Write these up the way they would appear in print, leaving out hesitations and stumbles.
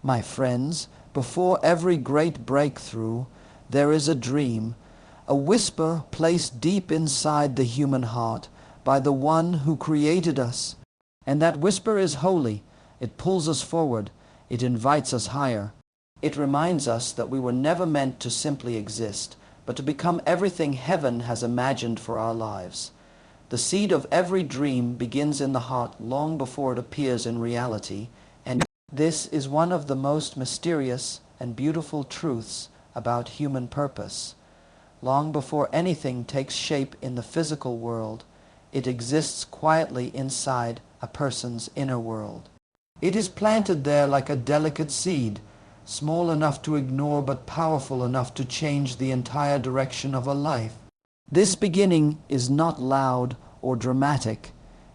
My friends, before every great breakthrough, there is a dream, a whisper placed deep inside the human heart by the one who created us. And that whisper is holy. It pulls us forward. It invites us higher. It reminds us that we were never meant to simply exist, but to become everything heaven has imagined for our lives. The seed of every dream begins in the heart long before it appears in reality, and this is one of the most mysterious and beautiful truths about human purpose. Long before anything takes shape in the physical world, it exists quietly inside a person's inner world. It is planted there like a delicate seed, small enough to ignore but powerful enough to change the entire direction of a life. This beginning is not loud or dramatic.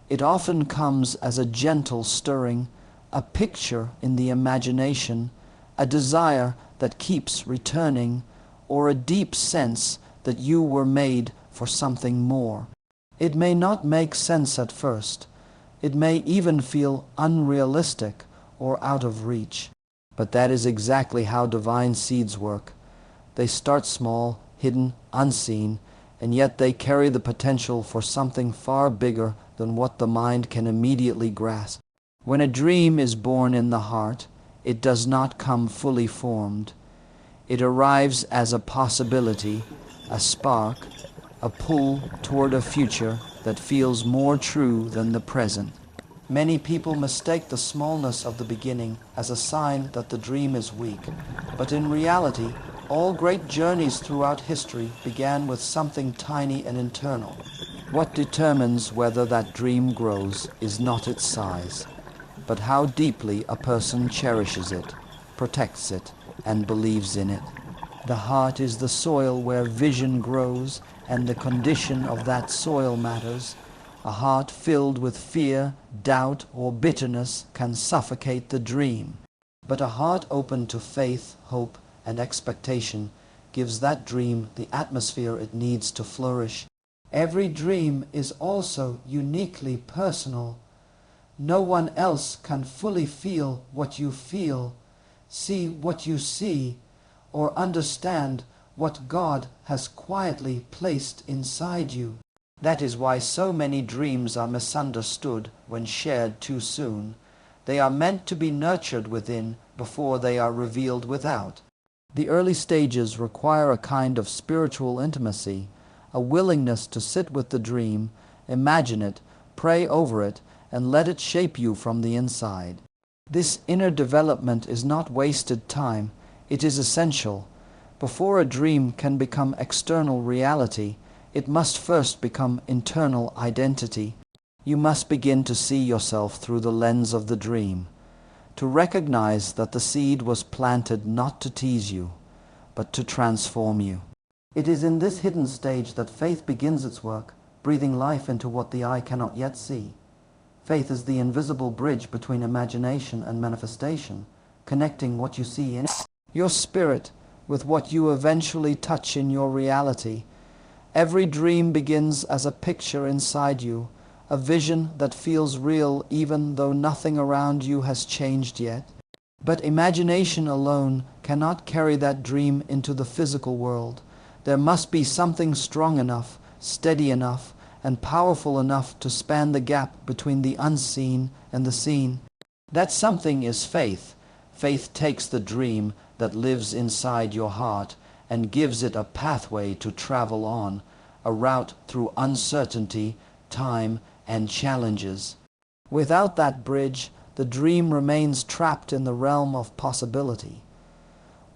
It often comes as a gentle stirring, a picture in the imagination, a desire that keeps returning, or a deep sense that you were made for something more. It may not make sense at first. It may even feel unrealistic or out of reach. But that is exactly how divine seeds work. They start small, hidden, unseen, and yet they carry the potential for something far bigger than what the mind can immediately grasp. When a dream is born in the heart, it does not come fully formed. It arrives as a possibility, a spark, a pull toward a future that feels more true than the present. Many people mistake the smallness of the beginning as a sign that the dream is weak, but in reality, all great journeys throughout history began with something tiny and internal. What determines whether that dream grows is not its size, but how deeply a person cherishes it, protects it, and believes in it. The heart is the soil where vision grows, and the condition of that soil matters. A heart filled with fear, doubt, or bitterness can suffocate the dream. But a heart open to faith, hope, and expectation gives that dream the atmosphere it needs to flourish. Every dream is also uniquely personal. No one else can fully feel what you feel, see what you see, or understand what God has quietly placed inside you. That is why so many dreams are misunderstood when shared too soon. They are meant to be nurtured within before they are revealed without. The early stages require a kind of spiritual intimacy, a willingness to sit with the dream, imagine it, pray over it, and let it shape you from the inside. This inner development is not wasted time. It is essential. Before a dream can become external reality, it must first become internal identity. You must begin to see yourself through the lens of the dream, to recognize that the seed was planted not to tease you, but to transform you. It is in this hidden stage that faith begins its work, breathing life into what the eye cannot yet see. Faith is the invisible bridge between imagination and manifestation, connecting what you see in your spirit with what you eventually touch in your reality. Every dream begins as a picture inside you, a vision that feels real even though nothing around you has changed yet. But imagination alone cannot carry that dream into the physical world. There must be something strong enough, steady enough, and powerful enough to span the gap between the unseen and the seen. That something is faith. Faith takes the dream that lives inside your heart and gives it a pathway to travel on, a route through uncertainty, time, and challenges. Without that bridge, the dream remains trapped in the realm of possibility.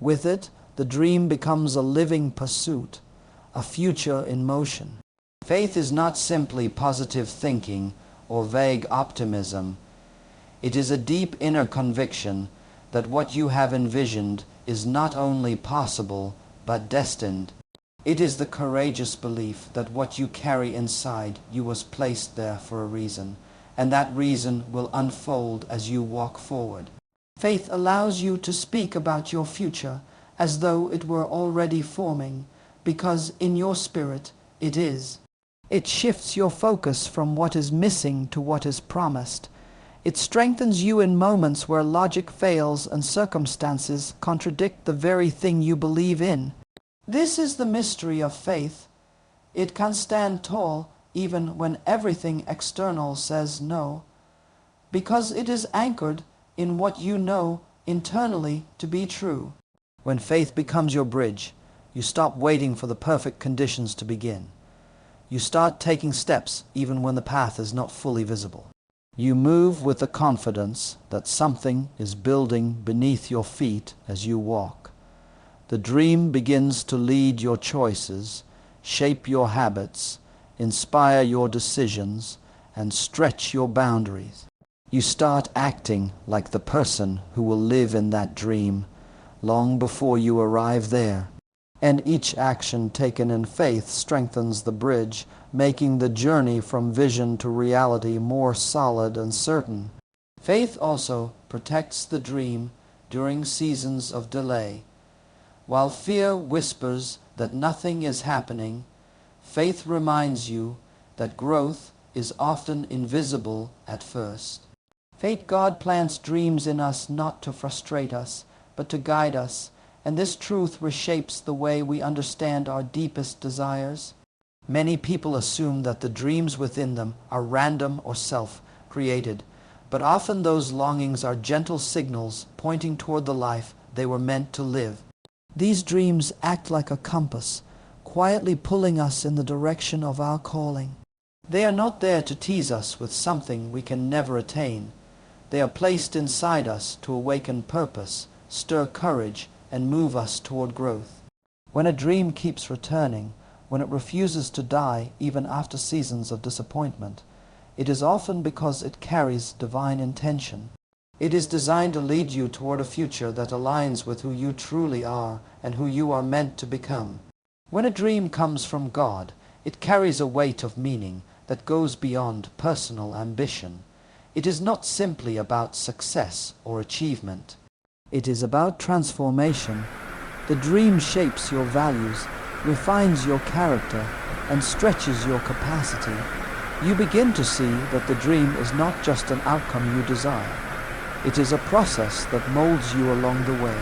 With it, the dream becomes a living pursuit, a future in motion. Faith is not simply positive thinking or vague optimism. It is a deep inner conviction that what you have envisioned is not only possible, but destined. It is the courageous belief that what you carry inside you was placed there for a reason, and that reason will unfold as you walk forward. Faith allows you to speak about your future as though it were already forming, because in your spirit it is. It shifts your focus from what is missing to what is promised. It strengthens you in moments where logic fails and circumstances contradict the very thing you believe in. This is the mystery of faith. It can stand tall even when everything external says no, because it is anchored in what you know internally to be true. When faith becomes your bridge, you stop waiting for the perfect conditions to begin. You start taking steps even when the path is not fully visible. You move with the confidence that something is building beneath your feet as you walk. The dream begins to lead your choices, shape your habits, inspire your decisions, and stretch your boundaries. You start acting like the person who will live in that dream long before you arrive there. And each action taken in faith strengthens the bridge, making the journey from vision to reality more solid and certain. Faith also protects the dream during seasons of delay. While fear whispers that nothing is happening, faith reminds you that growth is often invisible at first. God plants dreams in us not to frustrate us, but to guide us, and this truth reshapes the way we understand our deepest desires. Many people assume that the dreams within them are random or self-created, but often those longings are gentle signals pointing toward the life they were meant to live. These dreams act like a compass, quietly pulling us in the direction of our calling. They are not there to tease us with something we can never attain. They are placed inside us to awaken purpose, stir courage, and move us toward growth. When a dream keeps returning, when it refuses to die even after seasons of disappointment, it is often because it carries divine intention. It is designed to lead you toward a future that aligns with who you truly are and who you are meant to become. When a dream comes from God, it carries a weight of meaning that goes beyond personal ambition. It is not simply about success or achievement. It is about transformation. The dream shapes your values, refines your character, and stretches your capacity. You begin to see that the dream is not just an outcome you desire. It is a process that molds you along the way.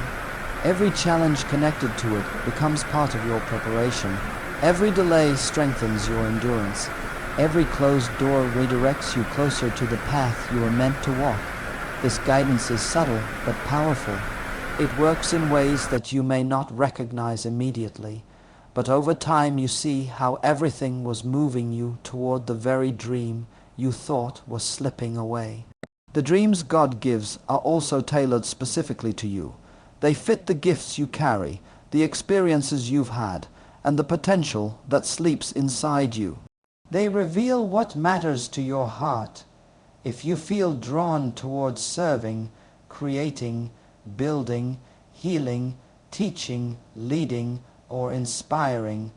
Every challenge connected to it becomes part of your preparation. Every delay strengthens your endurance. Every closed door redirects you closer to the path you are meant to walk. This guidance is subtle but powerful. It works in ways that you may not recognize immediately, but over time you see how everything was moving you toward the very dream you thought was slipping away. The dreams God gives are also tailored specifically to you. They fit the gifts you carry, the experiences you've had, and the potential that sleeps inside you. They reveal what matters to your heart. If you feel drawn towards serving, creating, building, healing, teaching, leading, or inspiring,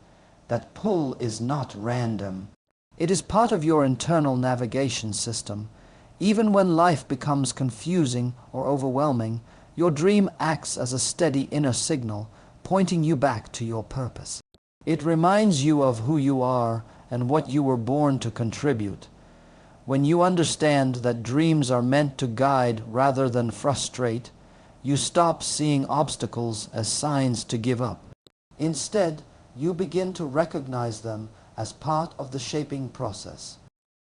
that pull is not random. It is part of your internal navigation system. Even when life becomes confusing or overwhelming, your dream acts as a steady inner signal, pointing you back to your purpose. It reminds you of who you are and what you were born to contribute. When you understand that dreams are meant to guide rather than frustrate, you stop seeing obstacles as signs to give up. Instead, you begin to recognize them as part of the shaping process.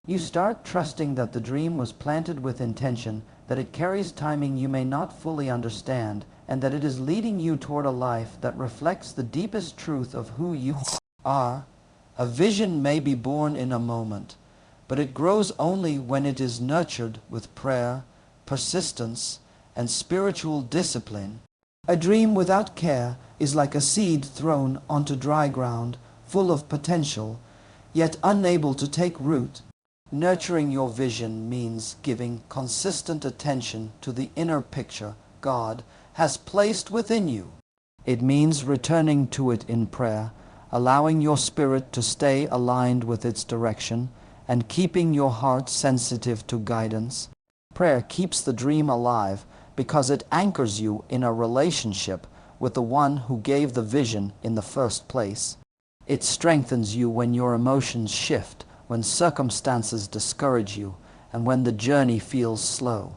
You start trusting that the dream was planted with intention, that it carries timing you may not fully understand, and that it is leading you toward a life that reflects the deepest truth of who you are. A vision may be born in a moment, but it grows only when it is nurtured with prayer, persistence, and spiritual discipline. A dream without care is like a seed thrown onto dry ground, full of potential, yet unable to take root. Nurturing your vision means giving consistent attention to the inner picture God has placed within you. It means returning to it in prayer, allowing your spirit to stay aligned with its direction, and keeping your heart sensitive to guidance. Prayer keeps the dream alive because it anchors you in a relationship with the one who gave the vision in the first place. It strengthens you when your emotions shift, when circumstances discourage you, and when the journey feels slow.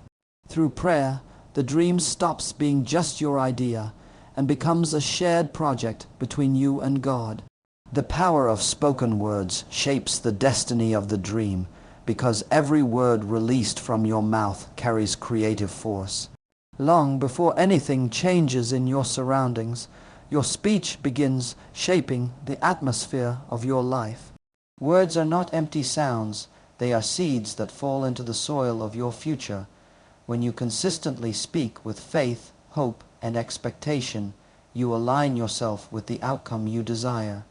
Through prayer, the dream stops being just your idea and becomes a shared project between you and God. The power of spoken words shapes the destiny of the dream because every word released from your mouth carries creative force. Long before anything changes in your surroundings, your speech begins shaping the atmosphere of your life. Words are not empty sounds, they are seeds that fall into the soil of your future. When you consistently speak with faith, hope, and expectation, you align yourself with the outcome you desire.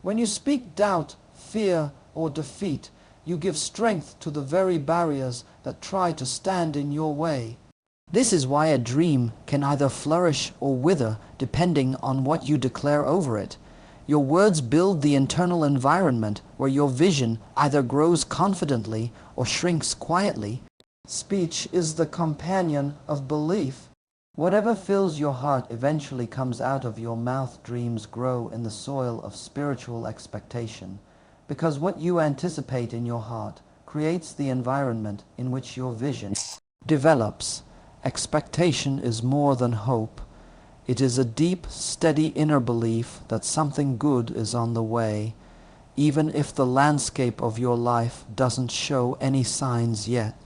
When you speak doubt, fear, or defeat, you give strength to the very barriers that try to stand in your way. This is why a dream can either flourish or wither depending on what you declare over it. Your words build the internal environment where your vision either grows confidently or shrinks quietly. Speech is the companion of belief. Whatever fills your heart eventually comes out of your mouth. Dreams grow in the soil of spiritual expectation, because what you anticipate in your heart creates the environment in which your vision develops. Expectation is more than hope. It is a deep, steady inner belief that something good is on the way, even if the landscape of your life doesn't show any signs yet.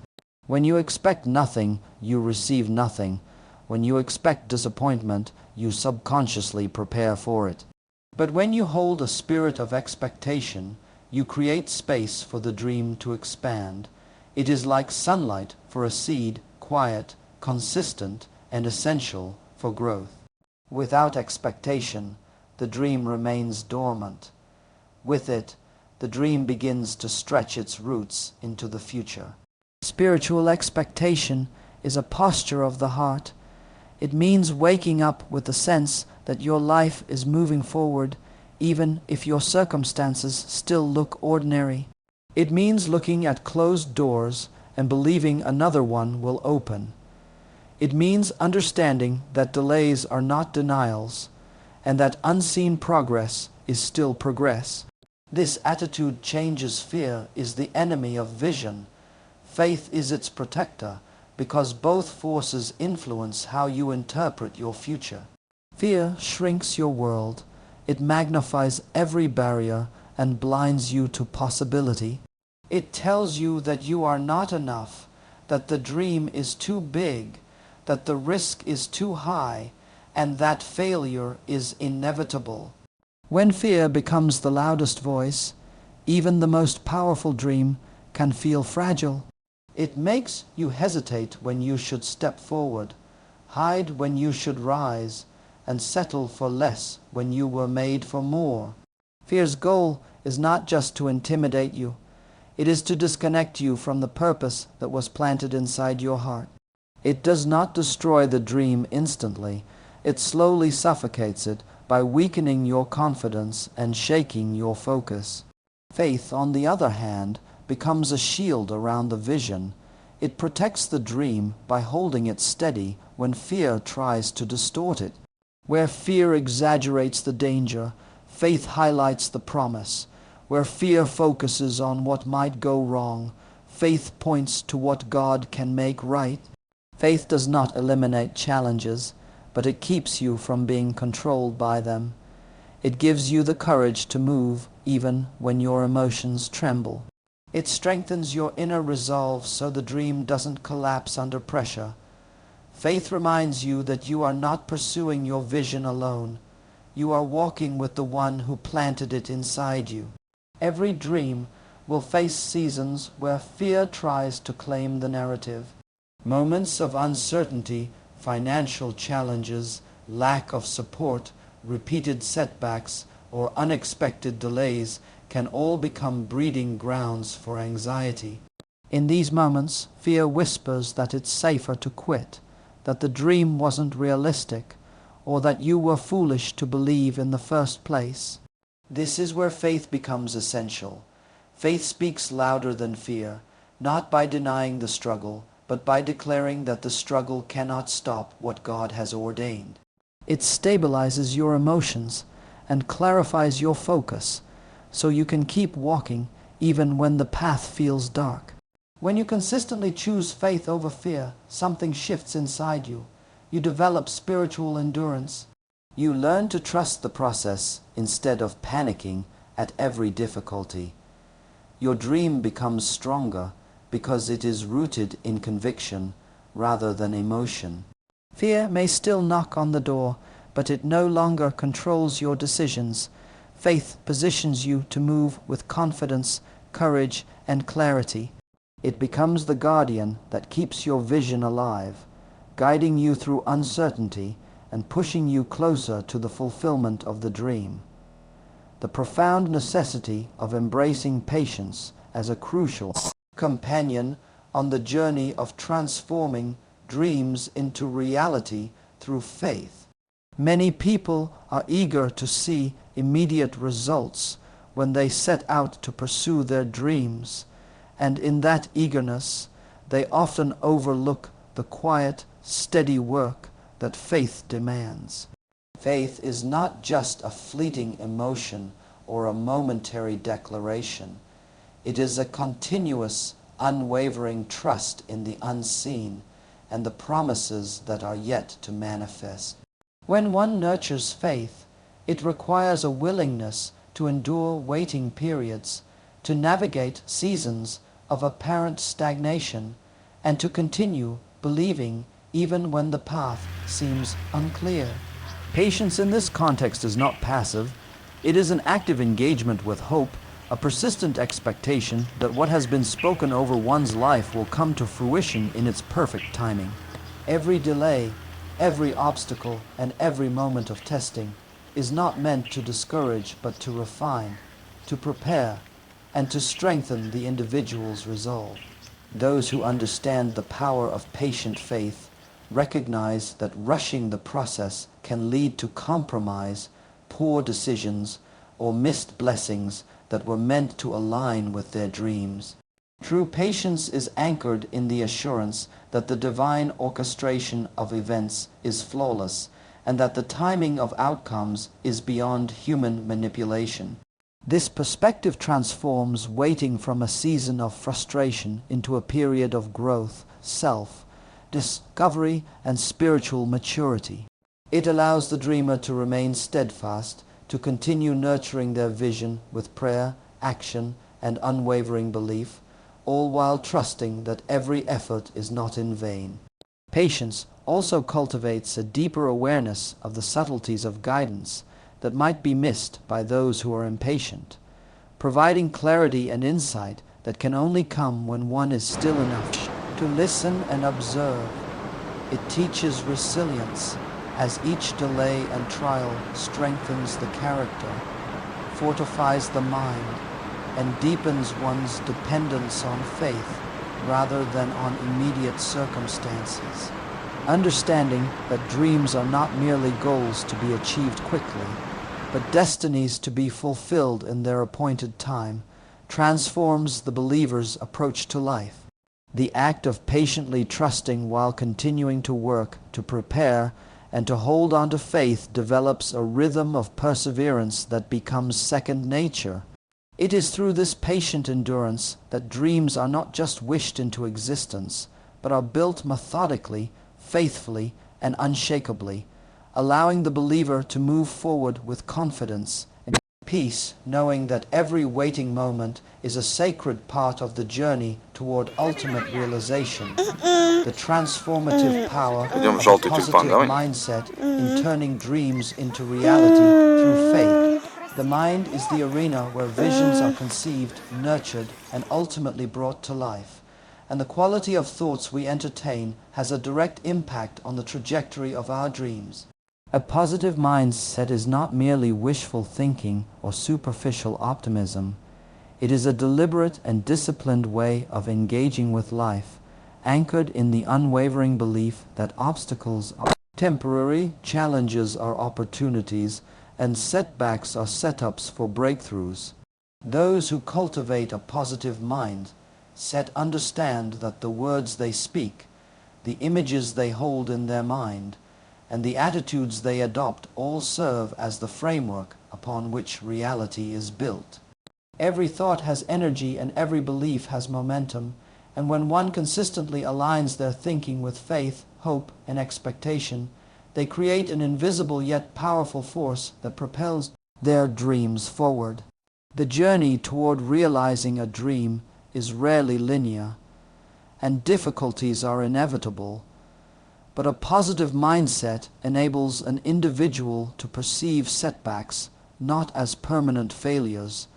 When you expect nothing, you receive nothing. When you expect disappointment, you subconsciously prepare for it. But when you hold a spirit of expectation, you create space for the dream to expand. It is like sunlight for a seed, quiet, consistent, and essential for growth. Without expectation, the dream remains dormant. With it, the dream begins to stretch its roots into the future. Spiritual expectation is a posture of the heart. It means waking up with the sense that your life is moving forward, even if your circumstances still look ordinary. It means looking at closed doors and believing another one will open. It means understanding that delays are not denials, and that unseen progress is still progress. This attitude changes. Fear is the enemy of vision. Faith is its protector, because both forces influence how you interpret your future. Fear shrinks your world. It magnifies every barrier and blinds you to possibility. It tells you that you are not enough, that the dream is too big, that the risk is too high, and that failure is inevitable. When fear becomes the loudest voice, even the most powerful dream can feel fragile. It makes you hesitate when you should step forward, hide when you should rise, and settle for less when you were made for more. Fear's goal is not just to intimidate you. It is to disconnect you from the purpose that was planted inside your heart. It does not destroy the dream instantly. It slowly suffocates it by weakening your confidence and shaking your focus. Faith, on the other hand, becomes a shield around the vision. It protects the dream by holding it steady when fear tries to distort it. Where fear exaggerates the danger, faith highlights the promise. Where fear focuses on what might go wrong, faith points to what God can make right. Faith does not eliminate challenges, but it keeps you from being controlled by them. It gives you the courage to move even when your emotions tremble. It strengthens your inner resolve so the dream doesn't collapse under pressure. Faith reminds you that you are not pursuing your vision alone. You are walking with the one who planted it inside you. Every dream will face seasons where fear tries to claim the narrative. Moments of uncertainty, financial challenges, lack of support, repeated setbacks, or unexpected delays can all become breeding grounds for anxiety. In these moments, fear whispers that it's safer to quit, that the dream wasn't realistic, or that you were foolish to believe in the first place. This is where faith becomes essential. Faith speaks louder than fear, not by denying the struggle, but by declaring that the struggle cannot stop what God has ordained. It stabilizes your emotions and clarifies your focus, so you can keep walking even when the path feels dark. When you consistently choose faith over fear, something shifts inside you. You develop spiritual endurance. You learn to trust the process instead of panicking at every difficulty. Your dream becomes stronger because it is rooted in conviction rather than emotion. Fear may still knock on the door, but it no longer controls your decisions. Faith positions you to move with confidence, courage, and clarity. It becomes the guardian that keeps your vision alive, guiding you through uncertainty and pushing you closer to the fulfillment of the dream. The profound necessity of embracing patience as a crucial companion on the journey of transforming dreams into reality through faith. Many people are eager to see immediate results when they set out to pursue their dreams, and in that eagerness, they often overlook the quiet, steady work that faith demands. Faith is not just a fleeting emotion or a momentary declaration. It is a continuous, unwavering trust in the unseen and the promises that are yet to manifest. When one nurtures faith, it requires a willingness to endure waiting periods, to navigate seasons of apparent stagnation, and to continue believing even when the path seems unclear. Patience in this context is not passive. It is an active engagement with hope, a persistent expectation that what has been spoken over one's life will come to fruition in its perfect timing. Every delay, every obstacle, and every moment of testing is not meant to discourage but to refine, to prepare, and to strengthen the individual's resolve. Those who understand the power of patient faith recognize that rushing the process can lead to compromise, poor decisions, or missed blessings that were meant to align with their dreams. True patience is anchored in the assurance that the divine orchestration of events is flawless and that the timing of outcomes is beyond human manipulation. This perspective transforms waiting from a season of frustration into a period of growth, self-discovery, and spiritual maturity. It allows the dreamer to remain steadfast, to continue nurturing their vision with prayer, action, and unwavering belief, all while trusting that every effort is not in vain. Patience also cultivates a deeper awareness of the subtleties of guidance that might be missed by those who are impatient, providing clarity and insight that can only come when one is still enough to listen and observe. It teaches resilience, as each delay and trial strengthens the character, fortifies the mind, and deepens one's dependence on faith rather than on immediate circumstances. Understanding that dreams are not merely goals to be achieved quickly, but destinies to be fulfilled in their appointed time, transforms the believer's approach to life. The act of patiently trusting while continuing to work, to prepare, and to hold on to faith develops a rhythm of perseverance that becomes second nature. It is through this patient endurance that dreams are not just wished into existence, but are built methodically, faithfully, and unshakably, allowing the believer to move forward with confidence and peace, knowing that every waiting moment is a sacred part of the journey toward ultimate realization. The transformative power Идем в of a желтый тюльпан, positive давай. mindset in turning dreams into reality through faith. The mind is the arena where visions are conceived, nurtured, and ultimately brought to life. And the quality of thoughts we entertain has a direct impact on the trajectory of our dreams. A positive mindset is not merely wishful thinking or superficial optimism. It is a deliberate and disciplined way of engaging with life, anchored in the unwavering belief that obstacles are temporary, challenges are opportunities, and setbacks are setups for breakthroughs. Those who cultivate a positive mind understand that the words they speak, the images they hold in their mind, and the attitudes they adopt all serve as the framework upon which reality is built. Every thought has energy and every belief has momentum, And when one consistently aligns their thinking with faith, hope, and expectation, they create an invisible yet powerful force that propels their dreams forward. The journey toward realizing a dream is rarely linear, and difficulties are inevitable, but a positive mindset enables an individual to perceive setbacks not as permanent failures,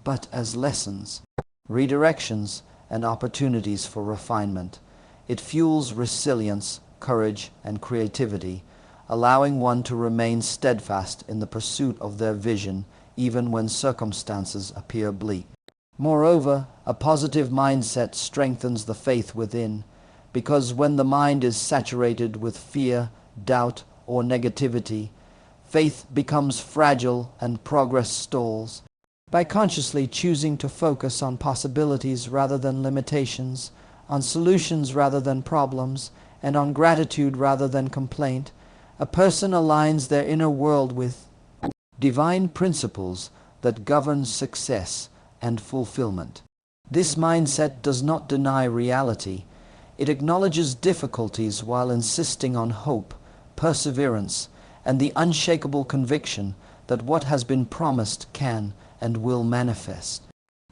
but as lessons, redirections, and opportunities for refinement. It fuels resilience, courage, and creativity, allowing one to remain steadfast in the pursuit of their vision even when circumstances appear bleak. Moreover, a positive mindset strengthens the faith within, because when the mind is saturated with fear, doubt, or negativity, faith becomes fragile and progress stalls. By consciously choosing to focus on possibilities rather than limitations, on solutions rather than problems, and on gratitude rather than complaint, a person aligns their inner world with divine principles that govern success and fulfillment. This mindset does not deny reality. It acknowledges difficulties while insisting on hope, perseverance, and the unshakable conviction that what has been promised can and will manifest.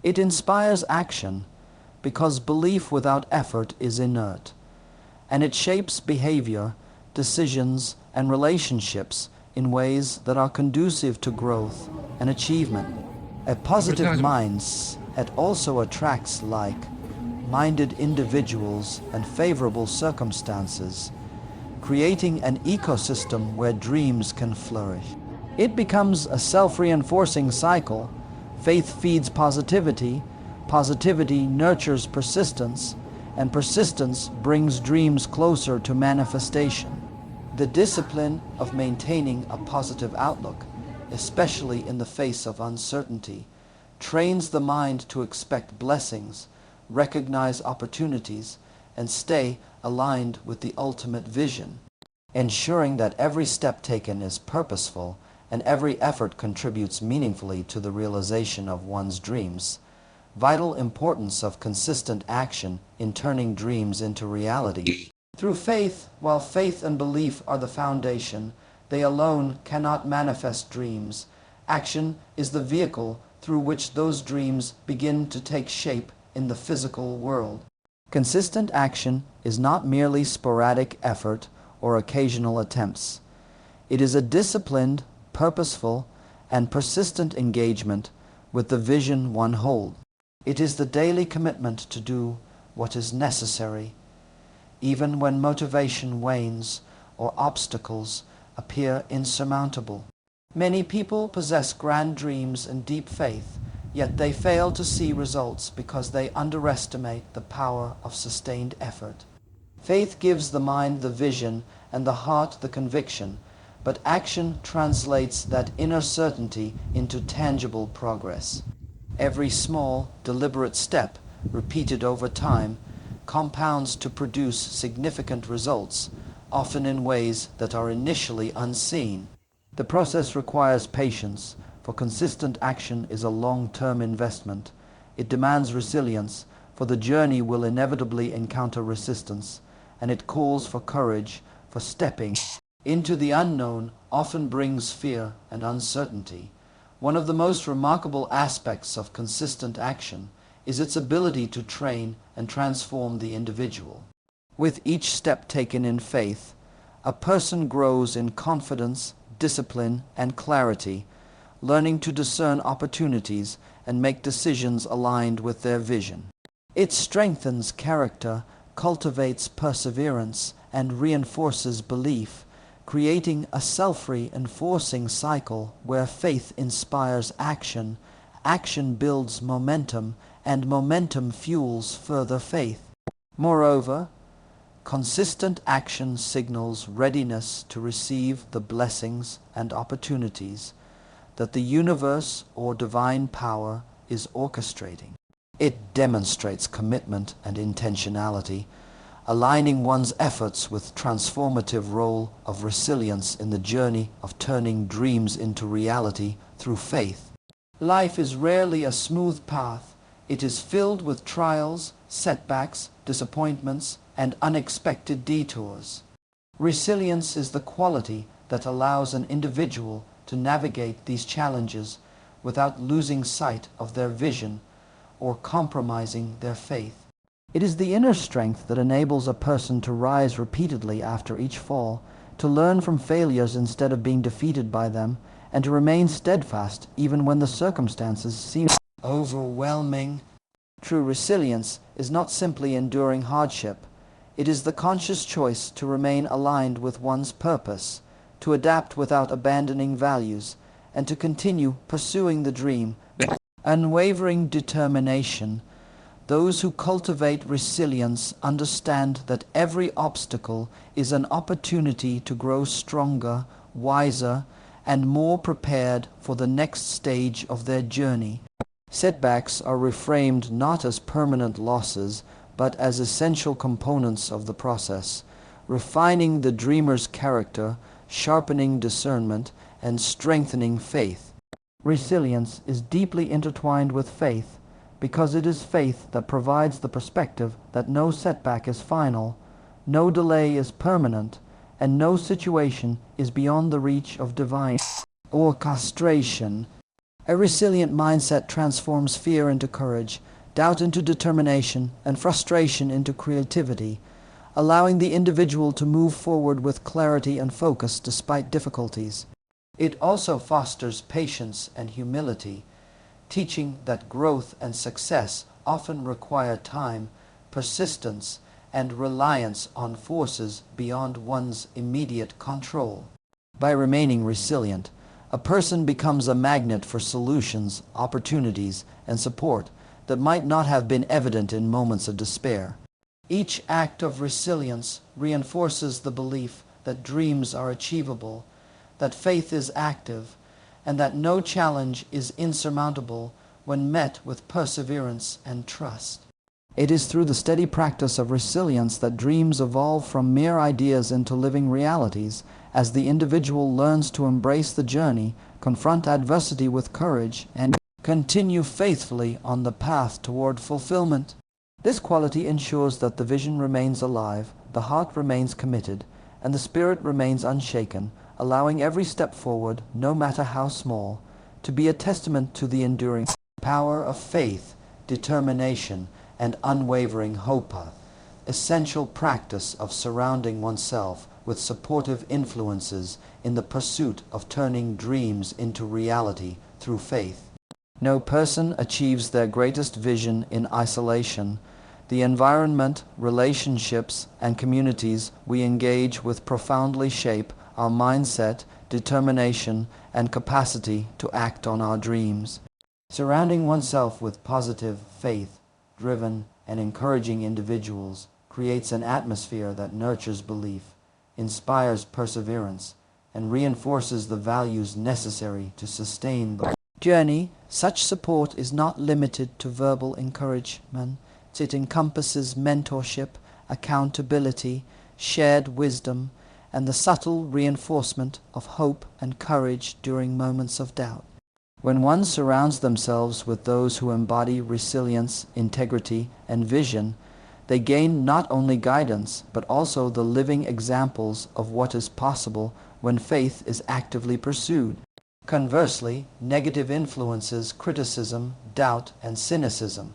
It inspires action because belief without effort is inert, and it shapes behavior, decisions, and relationships in ways that are conducive to growth and achievement. A positive mindset also attracts like-minded individuals and favorable circumstances, creating an ecosystem where dreams can flourish. It becomes a self-reinforcing cycle. Faith feeds positivity, positivity nurtures persistence, and persistence brings dreams closer to manifestation. The discipline of maintaining a positive outlook, especially in the face of uncertainty, trains the mind to expect blessings, recognize opportunities, and stay aligned with the ultimate vision, ensuring that every step taken is purposeful and every effort contributes meaningfully to the realization of one's dreams. Vital importance of consistent action in turning dreams into reality. Through faith, while faith and belief are the foundation, they alone cannot manifest dreams. Action is the vehicle through which those dreams begin to take shape in the physical world. Consistent action is not merely sporadic effort or occasional attempts. It is a disciplined, purposeful, and persistent engagement with the vision one holds. It is the daily commitment to do what is necessary, even when motivation wanes or obstacles appear insurmountable. Many people possess grand dreams and deep faith, yet they fail to see results because they underestimate the power of sustained effort. Faith gives the mind the vision and the heart the conviction, but action translates that inner certainty into tangible progress. Every small, deliberate step, repeated over time, compounds to produce significant results, often in ways that are initially unseen. The process requires patience, for consistent action is a long-term investment. It demands resilience, for the journey will inevitably encounter resistance, and it calls for courage, for stepping into the unknown often brings fear and uncertainty. One of the most remarkable aspects of consistent action is its ability to train and transform the individual. With each step taken in faith, a person grows in confidence, discipline, and clarity, learning to discern opportunities and make decisions aligned with their vision. It strengthens character, cultivates perseverance, and reinforces belief, creating a self-reinforcing cycle where faith inspires action, action builds momentum, and momentum fuels further faith. Moreover, consistent action signals readiness to receive the blessings and opportunities that the universe or divine power is orchestrating. It demonstrates commitment and intentionality, aligning one's efforts with transformative role of resilience in the journey of turning dreams into reality through faith. Life is rarely a smooth path. It is filled with trials, setbacks, disappointments, and unexpected detours. Resilience is the quality that allows an individual to navigate these challenges without losing sight of their vision or compromising their faith. It is the inner strength that enables a person to rise repeatedly after each fall, to learn from failures instead of being defeated by them, and to remain steadfast even when the circumstances seem overwhelming. True resilience is not simply enduring hardship. It is the conscious choice to remain aligned with one's purpose, to adapt without abandoning values, and to continue pursuing the dream with unwavering determination. Those who cultivate resilience understand that every obstacle is an opportunity to grow stronger, wiser, and more prepared for the next stage of their journey. Setbacks are reframed not as permanent losses, but as essential components of the process, refining the dreamer's character, sharpening discernment, and strengthening faith. Resilience is deeply intertwined with faith, because it is faith that provides the perspective that no setback is final, no delay is permanent, and no situation is beyond the reach of divine orchestration. A resilient mindset transforms fear into courage, doubt into determination, and frustration into creativity, allowing the individual to move forward with clarity and focus despite difficulties. It also fosters patience and humility, teaching that growth and success often require time, persistence, and reliance on forces beyond one's immediate control. By remaining resilient, a person becomes a magnet for solutions, opportunities, and support that might not have been evident in moments of despair. Each act of resilience reinforces the belief that dreams are achievable, that faith is active, and that no challenge is insurmountable when met with perseverance and trust. It is through the steady practice of resilience that dreams evolve from mere ideas into living realities, as the individual learns to embrace the journey, confront adversity with courage, and continue faithfully on the path toward fulfillment. This quality ensures that the vision remains alive, the heart remains committed, and the spirit remains unshaken, allowing every step forward, no matter how small, to be a testament to the enduring power of faith, determination, and unwavering hope. Essential practice of surrounding oneself with supportive influences in the pursuit of turning dreams into reality through faith. No person achieves their greatest vision in isolation. The environment, relationships, and communities we engage with profoundly shape our mindset, determination, and capacity to act on our dreams. Surrounding oneself with positive, faith-driven, and encouraging individuals creates an atmosphere that nurtures belief, inspires perseverance, and reinforces the values necessary to sustain the journey. Such support is not limited to verbal encouragement. It encompasses mentorship, accountability, shared wisdom, and the subtle reinforcement of hope and courage during moments of doubt. When one surrounds themselves with those who embody resilience, integrity, and vision, they gain not only guidance, but also the living examples of what is possible when faith is actively pursued. Conversely, negative influences, criticism, doubt, and cynicism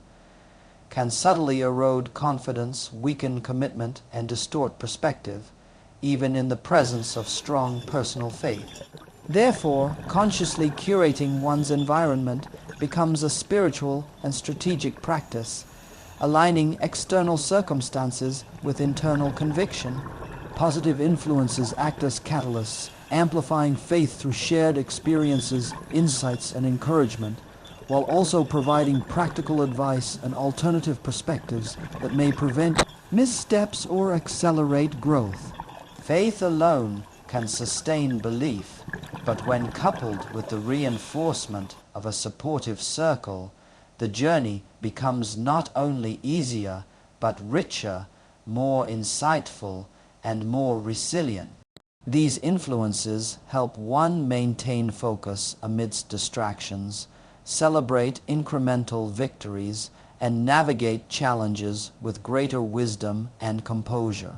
can subtly erode confidence, weaken commitment, and distort perspective, even in the presence of strong personal faith. Therefore, consciously curating one's environment becomes a spiritual and strategic practice, aligning external circumstances with internal conviction. Positive influences act as catalysts, amplifying faith through shared experiences, insights, and encouragement, while also providing practical advice and alternative perspectives that may prevent missteps or accelerate growth. Faith alone can sustain belief, but when coupled with the reinforcement of a supportive circle, the journey becomes not only easier, but richer, more insightful, and more resilient. These influences help one maintain focus amidst distractions, celebrate incremental victories, and navigate challenges with greater wisdom and composure.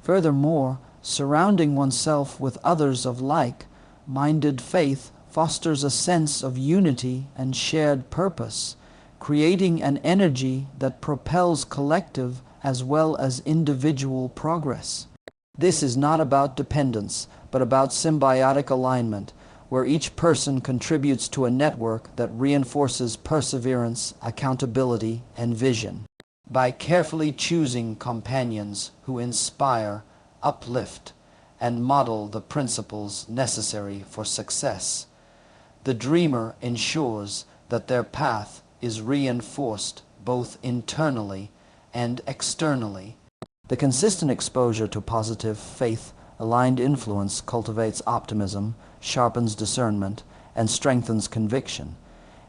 Furthermore, surrounding oneself with others of like-minded faith fosters a sense of unity and shared purpose, creating an energy that propels collective as well as individual progress. This is not about dependence, but about symbiotic alignment, where each person contributes to a network that reinforces perseverance, accountability, and vision. By carefully choosing companions who inspire, uplift, and model the principles necessary for success, the dreamer ensures that their path is reinforced both internally and externally. The consistent exposure to positive, faith-aligned influence cultivates optimism, sharpens discernment, and strengthens conviction,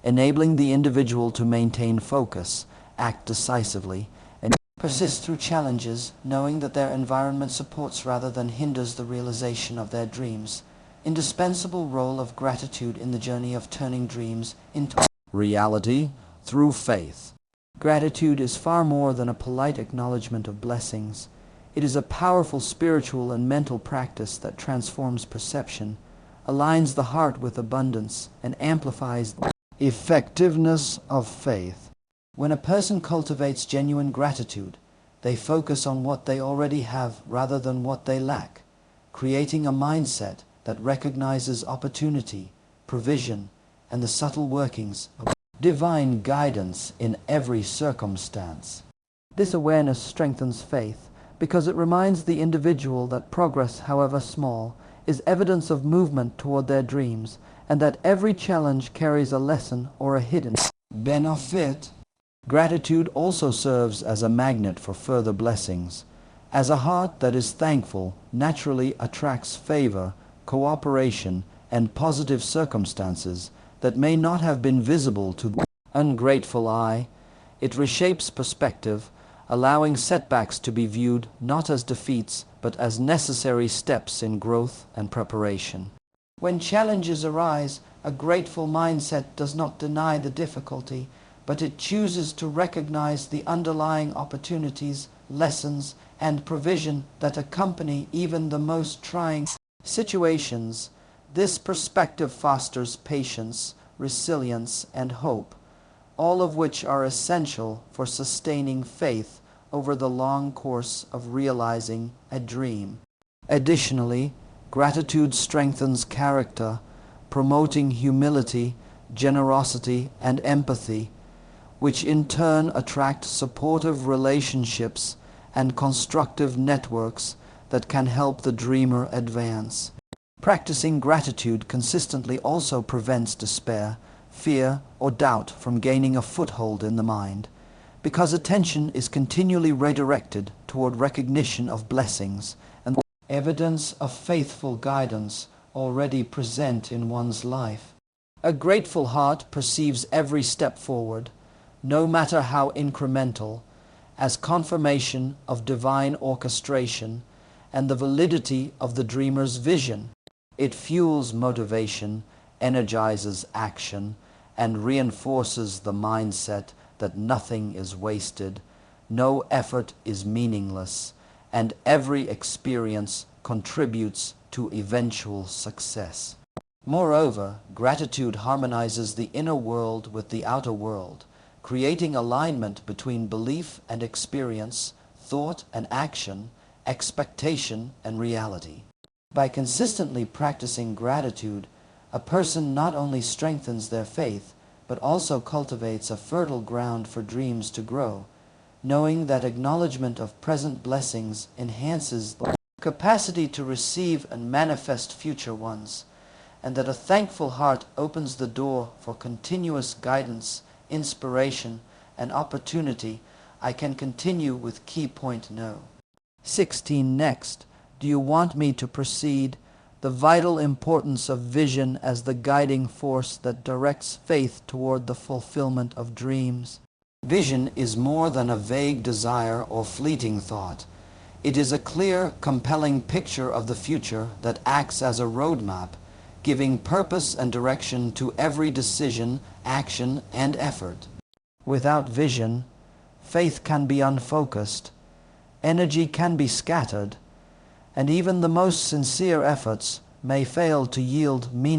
enabling the individual to maintain focus, act decisively, and persist through challenges, knowing that their environment supports rather than hinders the realization of their dreams. Indispensable role of gratitude in the journey of turning dreams into reality through faith. Gratitude is far more than a polite acknowledgement of blessings. It is a powerful spiritual and mental practice that transforms perception, aligns the heart with abundance, and amplifies the effectiveness of faith. When a person cultivates genuine gratitude, they focus on what they already have rather than what they lack, creating a mindset that recognizes opportunity, provision, and the subtle workings of divine guidance in every circumstance. This awareness strengthens faith because it reminds the individual that progress, however small, is evidence of movement toward their dreams, and that every challenge carries a lesson or a hidden benefit. Gratitude also serves as a magnet for further blessings, as a heart that is thankful naturally attracts favor, cooperation, and positive circumstances that may not have been visible to the ungrateful eye. It reshapes perspective, allowing setbacks to be viewed not as defeats but as necessary steps in growth and preparation. When challenges arise, a grateful mindset does not deny the difficulty, but it chooses to recognize the underlying opportunities, lessons, and provision that accompany even the most trying situations. This perspective fosters patience, resilience, and hope, all of which are essential for sustaining faith over the long course of realizing a dream. Additionally, gratitude strengthens character, promoting humility, generosity, and empathy, which in turn attract supportive relationships and constructive networks that can help the dreamer advance. Practicing gratitude consistently also prevents despair, fear, or doubt from gaining a foothold in the mind, because attention is continually redirected toward recognition of blessings and evidence of faithful guidance already present in one's life. A grateful heart perceives every step forward, no matter how incremental, as confirmation of divine orchestration and the validity of the dreamer's vision. It fuels motivation, energizes action, and reinforces the mindset that nothing is wasted, no effort is meaningless, and every experience contributes to eventual success. Moreover, gratitude harmonizes the inner world with the outer world, creating alignment between belief and experience, thought and action, expectation and reality. By consistently practicing gratitude, a person not only strengthens their faith, but also cultivates a fertile ground for dreams to grow, knowing that acknowledgement of present blessings enhances the capacity to receive and manifest future ones, and that a thankful heart opens the door for continuous guidance, inspiration, and opportunity. I can continue with key point no. 16. Next, do you want me to proceed? The vital importance of vision as the guiding force that directs faith toward the fulfillment of dreams. Vision is more than a vague desire or fleeting thought. It is a clear, compelling picture of the future that acts as a roadmap, giving purpose and direction to every decision, action, and effort. Without vision, faith can be unfocused, energy can be scattered, and even the most sincere efforts may fail to yield meaning.